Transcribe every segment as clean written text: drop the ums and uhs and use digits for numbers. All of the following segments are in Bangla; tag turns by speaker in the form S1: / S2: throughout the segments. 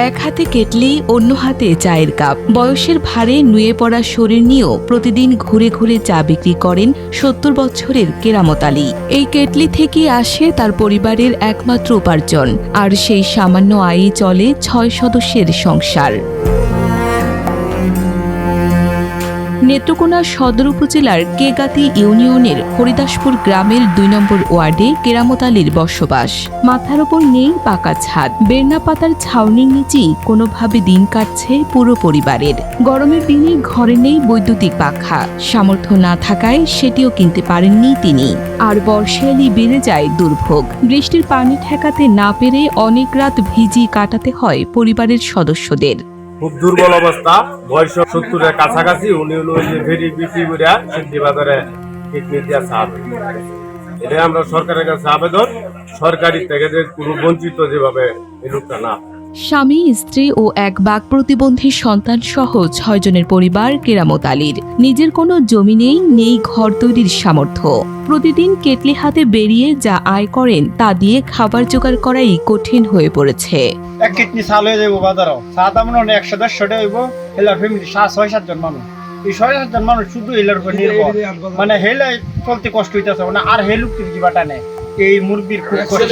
S1: এক হাতে কেটলি, অন্য হাতে চায়ের কাপ। বয়সের ভারে নুয়ে পড়া শরীর নিয়েও প্রতিদিন ঘুরে ঘুরে চা বিক্রি করেন ৭০ বছরের কেরামত আলী। এই কেটলি থেকে আসে তার পরিবারের একমাত্র উপার্জন, আর সেই সামান্য আয়ই চলে ৬ সদস্যের সংসার। নেত্রকোনা সদর উপজেলার কেগাতি ইউনিয়নের হরিদাসপুর গ্রামের ২ নম্বর ওয়ার্ডে কেরামত আলীর বসবাস। মাথার ওপর নেই পাকা ছাদ, বেরনা পাতার ছাউনির নিচেই কোনোভাবে দিন কাটছে পুরো পরিবারের। গরমের দিনে ঘরে নেই বৈদ্যুতিক পাখা, সামর্থ্য না থাকায় সেটিও কিনতে পারেননি তিনি। আর বর্ষায় বেড়ে যায় দুর্ভোগ। বৃষ্টির পানি ঠেকাতে না পেরে অনেক রাত ভিজি কাটাতে হয় পরিবারের সদস্যদের।
S2: খুব দুর্বল অবস্থা, বয়স ৭০-এর কাছাকাছি। উনি হলো ভেরি বিক্রি করে সিদ্ধি বাজারে কিডনি দিয়ে সাহায্য। এটা আমরা সরকারের কাছে আবেদন, সরকারি থেকে যে কোনো বঞ্চিত যেভাবে এই লোকটা না।
S1: স্বামী, স্ত্রী ও এক বাক প্রতিবন্ধী সন্তান সহ ৬ জনের পরিবার কেরামত আলীর। নিজের কোনো জমি নেই ঘর তৈরির সামর্থ্য। প্রতিদিন কেটলি হাতে বেরিয়ে যা আয় করেন তা দিয়ে খাবার জোগাড় করাই কঠিন হয়ে পড়েছে।
S3: এক কিডনি চাল হয়ে যাবো বাজারও সাদা মনে হয় ১০০-১৫০ হইব। হেলার ফ্যামিলি ৬-৭ জন মানুষ, এই ৬-৭ জন মানুষ শুধু হেলার উপর নির্ভর। মানে হেলে চলতে কষ্ট হইতেছে না, আর হেলুক জীবাটা নেই। এই মুরগির খুব কষ্ট।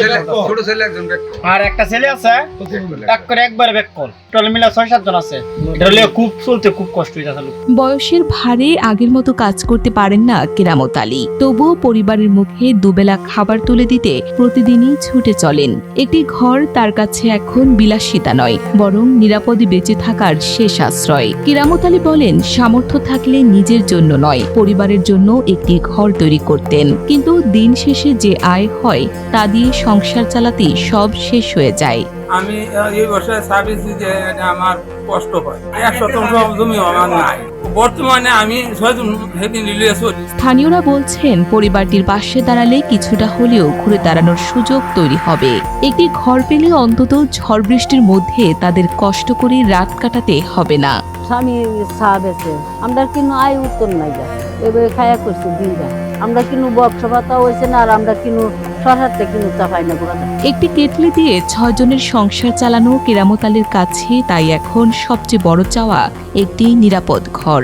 S3: আর একটা ছেলে আছে একবারে বেকল। টোটাল মিলা ৬-৭ জন আছে। খুব চলতে খুব কষ্ট হইতেছে।
S1: বয়সের ভারে আগের মতো কাজ করতে পারেন না কেরামত আলী, তবুও পরিবারের মুখে দুবেলা খাবার তুলে দিতে প্রতিদিনই ছুটে চলেন। একটি ঘর তার কাছে এখন বিলাসিতা নয়, বরং নিরাপদে বেঁচে থাকার শেষ আশ্রয়। কেরামত আলী বলেন, সামর্থ্য থাকলে নিজের জন্য নয়, পরিবারের জন্য একটি ঘর তৈরি করতেন। কিন্তু দিন শেষে যে আয় হয় তা দিয়ে সংসার চালাতে সব শেষ হয়ে যায়।
S4: আমি এই বছর সার্ভিস দিতে আমার কষ্ট হয়। ১০০ জমি আমার নাই। বর্তমানে আমি
S1: স্থানীয়রা বলছেন, পরিবারটির পাশে দাঁড়ালে কিছুটা হলেও ঘুরে দাঁড়ানোর সুযোগ তৈরি হবে। একটি ঘর পেলে অন্তত ঝড় বৃষ্টির মধ্যে তাদের কষ্ট করে রাত কাটাতে হবে না।
S5: স্বামী চা বেছে আমরা কিন্তু আয় উত্তর নাই যা এবারে খায়া করছি দিন যা আমরা কিন্তু ব্যবসা পাতা হয়েছে না, আর আমরা কিন্তু সরকারতে কিন্তু চা পাই না।
S1: একটি কেটলি দিয়ে ৬ জনের সংসার চালানো কেরামত আলীর কাছে তাই এখন সবচেয়ে বড় চাওয়া একটি নিরাপদ ঘর।